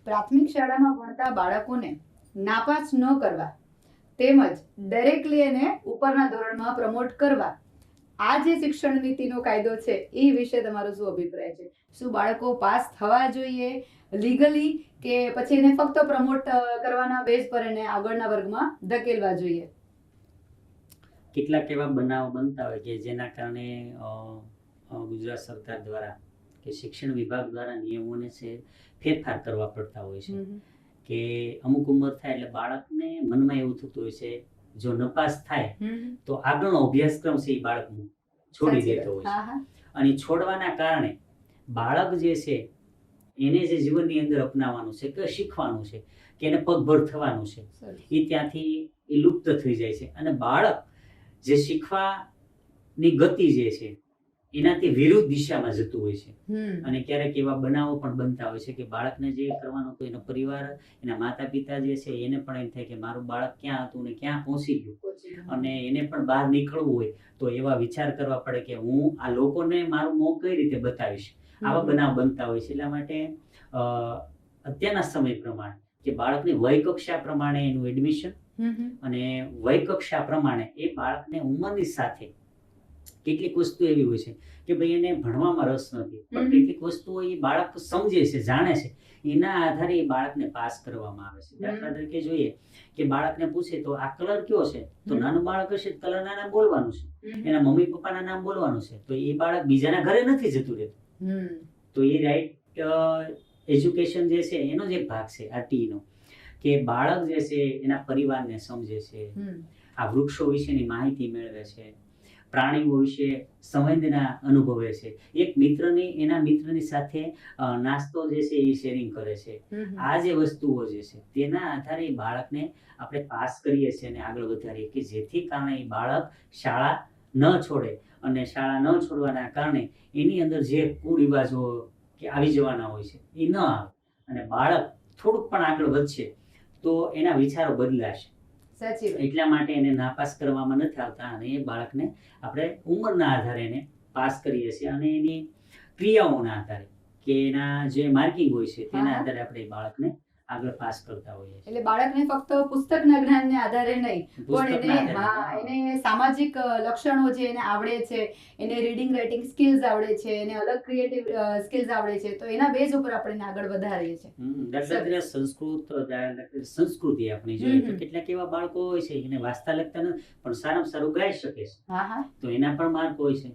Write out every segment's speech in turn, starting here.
પ્રાથમિક શાળામાં ભણતા બાળકોને નાપાસ ન કરવા તેમજ ડાયરેક્ટલી એને ઉપરના ધોરણમાં પ્રમોટ કરવા આ જે શિક્ષણ નીતિનો કાયદો છે એ વિશે તમારો શું અભિપ્રાય છે? શું બાળકો પાસ થવા જોઈએ લીગલી કે પછી એને ફક્ત પ્રમોટ કરવાના બેઝ પર એને આગળના વર્ગમાં ધકેલવા જોઈએ? કેટલાક એવા બનાવો બનતા હોય કે જેના કારણે ગુજરાત સરકાર દ્વારા કે શિક્ષણ વિભાગ દ્વારા નિયમોને છે ફેરફાર કરવા પડતા હોય છે કે અમુક ઉંમર થાય એટલે બાળકને મનમાં એવું થતું હોય છે જો નપાસ થાય તો આગળનો અભ્યાસક્રમ છે એ બાળક છોડી દેતો હોય છે. અને છોડવાના કારણે બાળક જે છે એને જે જીવનની અંદર અપનાવવાનું છે કે શીખવાનું છે કે એને પગભર થવાનું છે એ ત્યાંથી એ લુપ્ત થઈ જાય છે. અને બાળક જે શીખવાની ગતિ જે છે એનાથી વિરુદ્ધ દિશામાં જતું હોય છે. અને ક્યારેક એવા બનાવો પણ બનતા હોય છે કે બાળકને જે કરવાનું હતું એનો પરિવાર એના માતા પિતા જે છે એને પણ એમ થાય કે મારું બાળક ક્યાં હતું ને ક્યાં પહોંચી ગયું અને એને પણ બહાર નીકળવું હોય તો એવા વિચાર કરવા પડે કે હું આ લોકોને મારું મોં કઈ રીતે બતાવીશ. આવા બનાવ બનતા હોય છે. એટલા માટે અત્યારના સમય પ્રમાણે કે બાળકની વય કક્ષા પ્રમાણે એનું એડમિશન અને વય કક્ષા પ્રમાણે એ બાળકને ઉંમરની સાથે કેટલીક વસ્તુ એવી હોય છે કે ભાઈ એને ભણવામાં રસ નથી પણ કેટલીક વસ્તુઓ એ બાળક સમજે છે જાણે છે એના આધારે એ બાળકને પાસ કરવામાં આવે છે. દાખલા તરીકે જોઈએ કે બાળકને પૂછે તો આ કલર કયો છે તો નાનું બાળક હશે કલરના નામ બોલવાનું છે, એના મમ્મી પપ્પાના નામ બોલવાનું છે. તો એ બાળક બીજાના ઘરે નથી જતું રહેતું. તો એ રાઈટ એજ્યુકેશન જે છે એનો જ એક ભાગ છે આ ટીનો કે બાળક જે છે એના પરિવારને સમજે છે, આ વૃક્ષો વિશેની માહિતી મેળવે છે, પ્રાણીઓ વિશે સંવેદના અનુભવે છે, એક એના મિત્રની સાથે નાસ્તો જે છે એ શેરિંગ કરે છે. આ જે વસ્તુઓ જે છે તેના આધારે બાળકને આપણે પાસ કરીએ છીએ અને આગળ વધારીએ કે જેથી કારણે એ બાળક શાળા ન છોડે અને શાળા ન છોડવાના કારણે એની અંદર જે કુરિવાજો કે આવી જવાના હોય છે એ ન આવે અને બાળક થોડુંક પણ આગળ વધશે તો એના વિચારો બદલાશે. એટલા માટે એને નાપાસ કરવામાં નથી આવતા અને એ બાળકને આપણે ઉંમરના આધારે એને પાસ કરીએ છીએ અને એની ક્રિયાઓના આધારે કે એના જે માર્કિંગ હોય છે તેના આધારે આપણે એ બાળકને આગળ પાસ કરતા હોઈએ છીએ. એટલે બાળકને ફક્ત પુસ્તકના જ્ઞાનને આધારે નહીં પણ એને સામાજિક લક્ષણો જે એને આવડે છે, એને રીડિંગ રાઇટિંગ સ્કિલ્સ આવડે છે, એને અલગ ક્રિએટિવ સ્કિલ્સ આવડે છે તો એના બેઝ ઉપર આપણે આગળ વધારીએ છીએ. દાખલા તરીકે સંસ્કૃતિ આપણી જોઈએ તો કેટલાક એવા બાળકો હોય છે એને વાંચતા લખતા નથી પણ સારામાં સારું ગાઈ શકે છે તો એના પણ માર્ક હોય છે.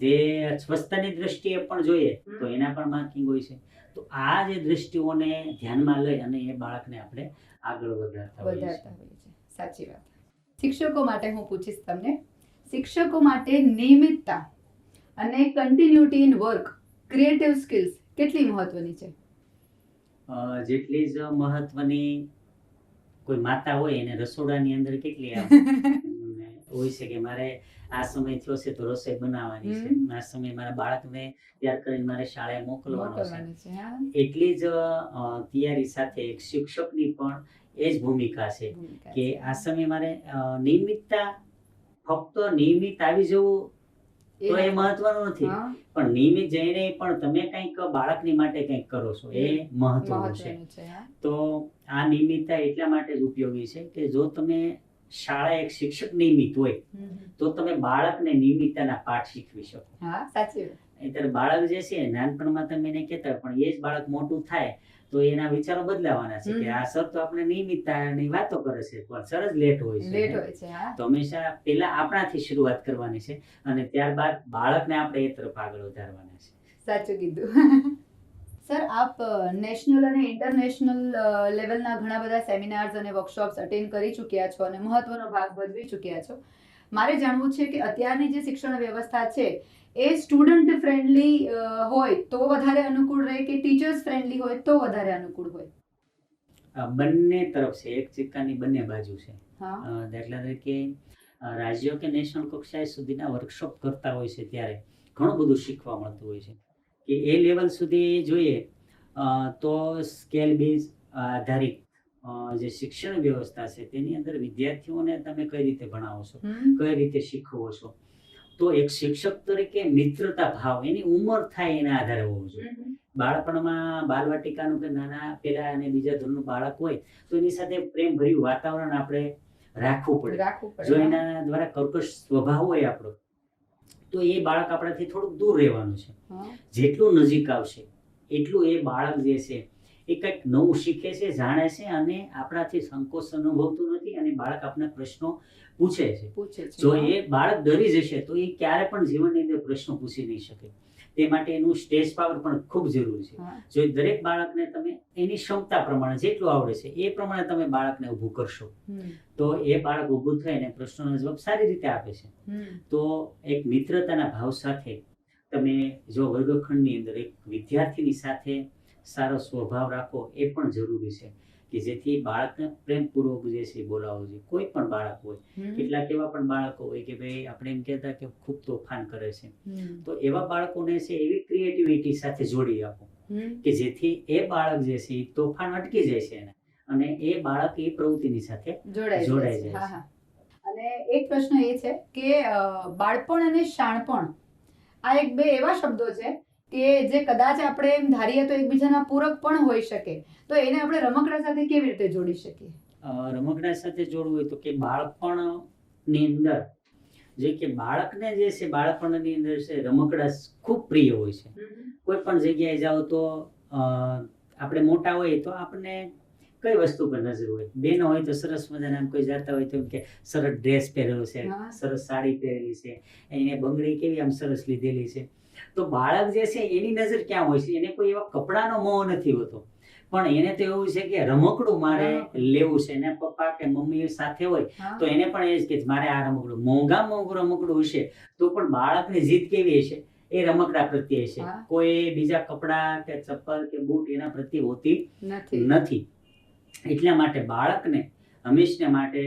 જે સ્વસ્થતાની દ્રષ્ટિએ પણ જોઈએ તો એના પણ માર્કિંગ હોય છે. તો આ જે દ્રષ્ટિઓને ધ્યાનમાં લઈ અને એ બાળકને આપણે આગળ વધારતા હોઈએ છીએ. સાચી વાત. શિક્ષકો માટે હું પૂછીશ તમને, શિક્ષકો માટે નિયમિતતા અને continuity in work, creative skills કેટલી મહત્વની છે? જેટલી જ મહત્વની કોઈ માતા હોય એને રસોડાની અંદર કેટલી હોય છે કે મારે આ સમય થયો છે તો રસોઈ બનાવવાની છે, આ સમય મારા બાળકને તૈયાર કરીને મારે શાળાએ મોકલવાનો છે. એટલી જ તૈયારી સાથે એક શિક્ષકની પણ એ જ ભૂમિકા છે કે આ સમય મારે નિયમિતતા ફક્ત નિયમિત આવી જવું તો એ મહત્વનું નથી પણ નિયમિત જઈને પણ તમે કંઈક બાળકની માટે કંઈક કરો છો એ મહત્વનું છે. તો આ નિયમિતતા એટલા માટે જ ઉપયોગી છે કે જો તમે શાળા એક શિક્ષક નિયમિત હોય તો તમે બાળકને નિયમિતતાના પાઠ શીખવી શકો. અત્યારે બાળક જે છે નાનપણમાં તમે એને કહેતા હોય પણ એ જ બાળક મોટું થાય તો એના વિચારો બદલાવાના છે કે આ સર તો આપણે નિયમિતતાની વાતો કરે છે પણ સર જ લેટ હોય છે. તો હંમેશા પહેલા આપણાથી શરૂઆત કરવાની છે અને ત્યારબાદ બાળકને આપણે એ તરફ આગળ વધારવાના છે. સાચું કીધું. સર, આપ નેશનલ અને ઇન્ટરનેશનલ લેવલના ઘણા બધા સેમિનાર્સ અને વર્કશોપ્સ અટેન્ડ કરી ચૂક્યા છો અને મહત્વનો ભાગ ભજવી ચૂક્યા છો. મારે જાણવું છે કે અત્યારની જે શિક્ષણ વ્યવસ્થા છે એ સ્ટુડન્ટ ફ્રેન્ડલી હોય તો વધારે અનુકૂળ રહે કે ટીચર્સ ફ્રેન્ડલી હોય તો વધારે અનુકૂળ હોય? બંને તરફ છે, એક સિક્કાની બંને બાજુ છે. દાખલા તરીકે રાજ્યો કે નેશનલ કક્ષાએ સુધીના વર્કશોપ કરતા હોય છે ત્યારે ઘણું બધું શીખવા મળતું હોય છે કે એ લેવલ સુધી જોઈએ તો સ્કેલ બેઝ આધારિત જે શિક્ષણ વ્યવસ્થા છે તેની અંદર વિદ્યાર્થીઓને તમે કઈ રીતે ભણાવો છો, કઈ રીતે શીખવો છો, તો એક શિક્ષક તરીકે મિત્રતા ભાવ એની ઉંમર થાય એના આધારે હોવું જોઈએ. બાળપણમાં બાલવાટિકાનું કે નાના પેલા અને બીજા ધોરણનું બાળક હોય તો એની સાથે પ્રેમભર્યું વાતાવરણ આપણે રાખવું પડે. જો એના દ્વારા કર્કશ સ્વભાવ હોય આપણો તો એ બાળક આપણાથી થોડુંક દૂર રહેવાનું છે. જેટલું નજીક આવશે એટલું એ બાળક જે છે એ કંઈક નવું શીખે છે, જાણે છે અને આપણાથી સંકોચ અનુભવતું નથી અને બાળક આપણા પ્રશ્નો પૂછે છે. જો એ બાળક ડરી જશે તો એ ક્યારે પણ જીવનની અંદર પ્રશ્નો પૂછી નહીં શકે. તે માટે એનું સ્ટેજ પાવર પણ ખૂબ જરૂરી છે. જો દરેક બાળકને તમે એની ક્ષમતા પ્રમાણે જેટલું આવડે છે એ પ્રમાણે તમે બાળકને ઊભું કરશો તો એ બાળક ઊભું થઈને પ્રશ્નોનો જવાબ સારી રીતે આપે છે. તો એક મિત્રતાના ભાવ સાથે તમે જો વર્ગખંડની અંદર એક વિદ્યાર્થીની સાથે સારો સ્વભાવ રાખો એ પણ જરૂરી છે કે જેથી બાળકને પ્રેમપૂર્વક જે છે બોલાવવો જોઈએ. કોઈ પણ બાળક હોય, કેટલાક એવા પણ બાળકો હોય કે ભાઈ આપણે એમ કહેતા કે ખૂબ તોફાન કરે છે, તો એવા બાળકોને છે એવી ક્રિએટિવિટી સાથે જોડી આપો કે જેથી એ બાળક જે છે એ તોફાન અટકી જાય છે એને અને એ બાળક એ પ્રવૃત્તિની સાથે જોડાઈ જાય છે. અને એક પ્રશ્ન એ છે કે બાળપણ અને શાણપણ આ એક બે એવા શબ્દો છે કે જે કદાચ આપણે એમ ધારીએ તો એકબીજાના પૂરક પણ હોઈ શકે, તો એને આપણે રમકડા સાથે કેવી રીતે જોડી શકીએ? રમકડા સાથે જોડવું હોય તો કે બાળપણની અંદર જે કે બાળકને જે છે બાળપણની અંદર છે રમકડા ખૂબ પ્રિય હોય છે. કોઈ પણ જગ્યાએ જાઓ તો આપણે મોટા હોય તો આપણને કઈ વસ્તુ પર નજર હોય? બેનો હોય તો સરસ મજાના કોઈ જાતા હોય તો કે સરસ ડ્રેસ પહેરેલો છે, સરસ સાડી પહેરેલી છે, એને બંગડી કેવી આમ સરસ લીધેલી છે. તો બાળક જે છે એની નજર ક્યાં હોય છે? એને કોઈ એવા કપડાનો મોહ નથી હોતો, પણ એને તો એવું છે કે રમકડું મારે લેવું છે. એને પપ્પા કે મમ્મી સાથે હોય તો એને પણ એ જ કે મારે આ રમકડું, મોંઘું રમકડું હશે તો પણ બાળકની જીદ કેવી હશે? એ રમકડા પ્રત્યે છે. કોઈ બીજા કપડા કે ચપ્પલ કે બૂટ એના પ્રત્યે હોતી નથી. એટલા માટે બાળકને હંમેશા માટે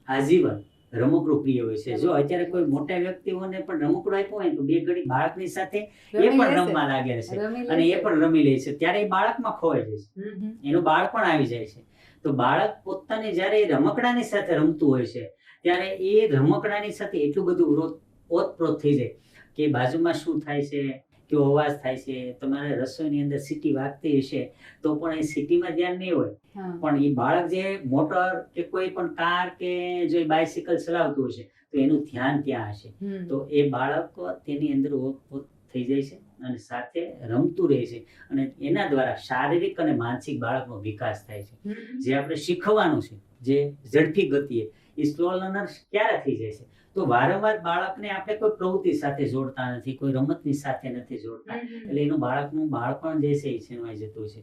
આજીવન રમકડું પ્રિય હોય છે. જો અત્યારે કોઈ મોટા વ્યક્તિઓને પણ રમકડું આપ્યું હોય તો બે ઘડી બાળકની સાથે એ પણ રમવા લાગે છે અને એ પણ રમી લે છે. ત્યારે એ બાળકમાં ખોવાઈ જાય છે, એનું બાળપણ આવી જાય છે. તો બાળક પોતાને જ્યારે રમકડાની સાથે રમતું હોય છે ત્યારે એ રમકડાની સાથે એટલું બધું ઓતપ્રોત થઈ જાય કે બાજુમાં શું થાય છે, કેવો અવાજ થાય છે, તમારે રસોઈની અંદર સીટી વાગતી હશે તો પણ એ સીટીમાં ધ્યાન નહીં હોય, પણ એ બાળક જે મોટર કે કોઈ પણ કાર કે જો બાઇસિકલ ચલાવતું હશે તો એનું ધ્યાન ત્યાં હશે. તો એ બાળક તેની અંદર ઓતપ્રોત થઈ જાય છે અને સાથે રમતું રહે છે અને એના દ્વારા શારીરિક અને માનસિક બાળકનો વિકાસ થાય છે. જે આપણે શીખવાનું છે, જે ઝડપી ગતિએ એ સ્લો લર્નર ક્યારે થઈ જાય છે? તો વારંવાર બાળકને આપણે કોઈ પ્રવૃત્તિ સાથે જોડતા નથી, કોઈ રમતની સાથે નથી જોડતા, એટલે એનું બાળકનું બાળપણ જે છે એ છીનવાઈ જતું છે.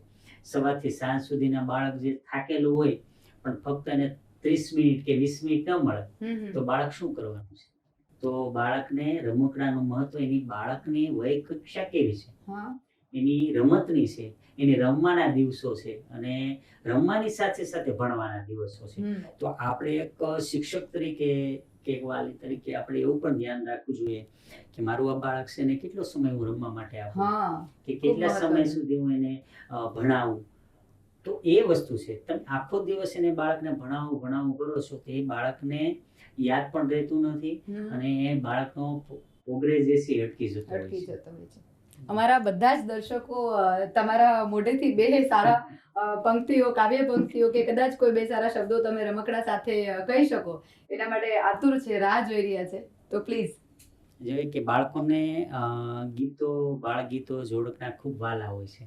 સવારથી સાંજ સુધીના બાળક જે થાકેલું હોય પણ ફક્ત એને 30 મિનિટ કે 20 મિનિટ ન મળે તો બાળક શું કરવાનું છે? તો બાળકને રમકડાનું મહત્વ એની બાળકની વય કક્ષા કેવી છે, એની રમતની છે, એને રમવાના દિવસો છે અને રમવાની સાથે સાથે ભણવાના દિવસો છે. તો આપણે એક શિક્ષક તરીકે કે એક વાલી તરીકે આપણે એવું પણ ધ્યાન રાખવું જોઈએ કે મારું આ બાળક છે ને કેટલો સમય હું રમવા માટે આપું કે કેટલા સમય સુધી હું એને ભણાવું. તો એ વસ્તુ છે. તમે આખો દિવસ એને બાળકને ભણાવું કરો છો તો એ બાળકને યાદ પણ રહેતું નથી અને એ બાળકનો પ્રોગ્રેસ જે છે અટકી જતો હોય છે. અમારા બધા જ દર્શકો તમારા મોઢેથી બે સારા પંક્તિઓ, કાવ્ય પંક્તિઓ કે કદાચ કોઈ બે સારા શબ્દો તમે રમકડા સાથે કહી શકો એના માટે આતુર છે, રાહ જોઈ રહ્યા છે. તો પ્લીઝ. જોઈએ કે બાળકોને ગીતો, બાળ ગીતો જોડકના ખૂબ વાલા હોય છે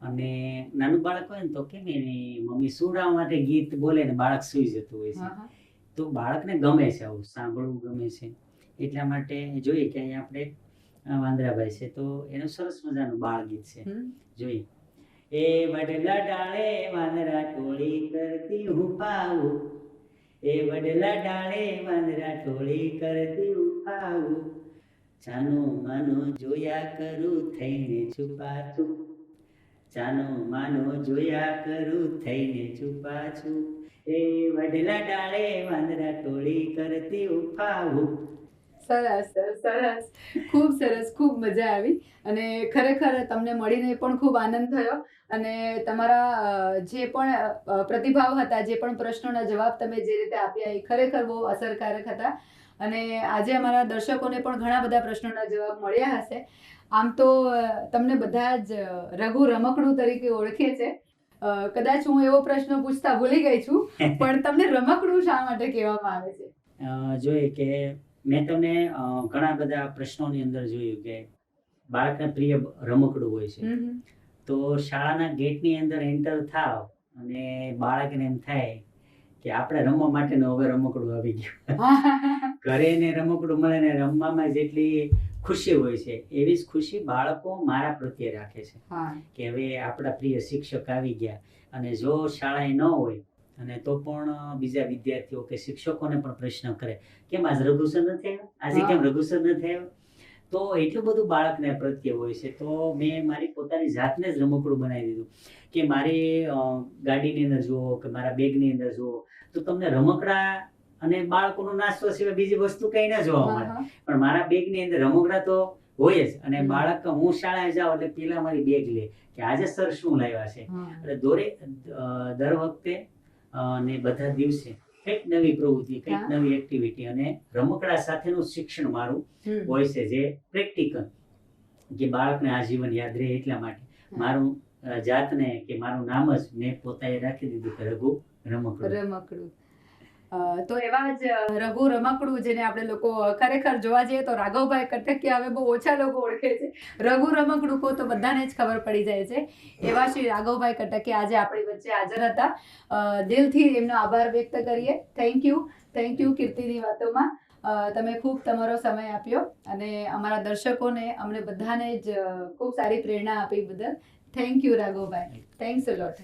અને નાનું બાળક હોય ને તો કેમ એની મમ્મી સુવડાવવા માટે ગીત બોલે ને બાળક સૂઈ જતું હોય છે. તો બાળકને ગમે છે, આવું સાંભળવું ગમે છે. એટલા માટે જોઈએ કે અહીંયા આપણે વાંદરાભાઈ છે તો એનું સરસ મજાનું બાળ ગીત છે. જોઈએ એ વડલા ડાળે વાંદરા ટોળી કરતી હુંફાવું, એ વડલા ડાળે વાંદરા ટોળી કરતી હુંફાવું, જાનો માનો જોયા કરું થઈને છુપાછુપ, જાનો માનો જોયા કરું થઈને છુપાછુપ, એ વડલા ડાળે વાંદરા ટોળી કરતી હુંફાવું. સરસ સરસ, ખૂબ સરસ, ખૂબ મજા આવી અને ખરેખર તમને મળીને પણ ખૂબ આનંદ થયો અને તમારા જે પણ પ્રતિભાવ હતા, જે પણ પ્રશ્નોના જવાબ તમે જે રીતે આપ્યા એ ખરેખર બહુ અસરકારક હતા અને આજે અમારા દર્શકોને પણ ઘણા બધા પ્રશ્નોના જવાબ મળ્યા હશે. આમ તો તમને બધા જ રઘુ રમકડું તરીકે ઓળખે છે. કદાચ હું એવો પ્રશ્ન પૂછતા ભૂલી ગઈ છું, પણ તમને રમકડું શા માટે કહેવામાં આવે છે? જોઈએ કે મેં તમને ઘણા બધા પ્રશ્નોની અંદર જોયું કે બાળકને પ્રિય રમકડું હોય છે. તો શાળાના ગેટની અંદર એન્ટર થાવ અને બાળકને એમ થાય કે આપણે રમવા માટેનું હવે રમકડું આવી ગયું. ઘરે એને રમકડું મળે ને રમવામાં જેટલી ખુશી હોય છે એવી જ ખુશી બાળકો મારા પ્રત્યે રાખે છે કે હવે આપણા પ્રિય શિક્ષક આવી ગયા. અને જો શાળાએ ન હોય અને તો પણ બીજા વિદ્યાર્થીઓ કે શિક્ષકોને પણ પ્રશ્ન કરે કેમ આજ રઘુસર નથી આવ્યો, આજે કેમ રઘુસર નથી આવ્યો, તો એટલું બધું બાળકને પ્રત્યે હોય છે. તો મેં મારી પોતાની જાતને જ રમકડું બનાવી દીધું કે મારી ગાડીની અંદર જુઓ કે મારા બેગની અંદર જુઓ તો તમને રમકડા અને બાળકોનો નાસ્તો સિવાય બીજી વસ્તુ કઈ ના જોવા મળે, પણ મારા બેગની અંદર રમકડા તો હોય જ. અને બાળક હું શાળાએ જાઉં એટલે પેલા મારી બેગ લે કે આજે સર શું લાવ્યા છે. એટલે દર વખતે અને બધા દિવસે કંઈક નવી પ્રવૃત્તિ, કંઈક નવી એક્ટિવિટી અને રમકડા સાથેનું શિક્ષણ મારું હોય છે, જે પ્રેક્ટિકલ કે બાળકને આજીવન યાદ રહે. એટલા માટે મારું જાતને કે મારું નામ જ મેં પોતાએ રાખી દીધું કે રઘુ રમકડું. તો એવા જ રઘુ રમકડું, જેને આપણે લોકો ખરેખર જોવા જઈએ તો રાઘવભાઈ કટકિયા હવે બહુ ઓછા લોકો ઓળખે છે. રઘુ રમકડું કહો તો બધાને જ ખબર પડી જાય છે. એવા શ્રી રાઘવભાઈ કટકિયા આજે આપણી વચ્ચે હાજર હતા. દિલથી એમનો આભાર વ્યક્ત કરીએ. થેન્ક યુ કીર્તિની વાતોમાં તમે ખૂબ તમારો સમય આપ્યો અને અમારા દર્શકોને, અમને બધાને જ ખૂબ સારી પ્રેરણા આપી બદલ thank you Raghavbhai. Thanks a lot.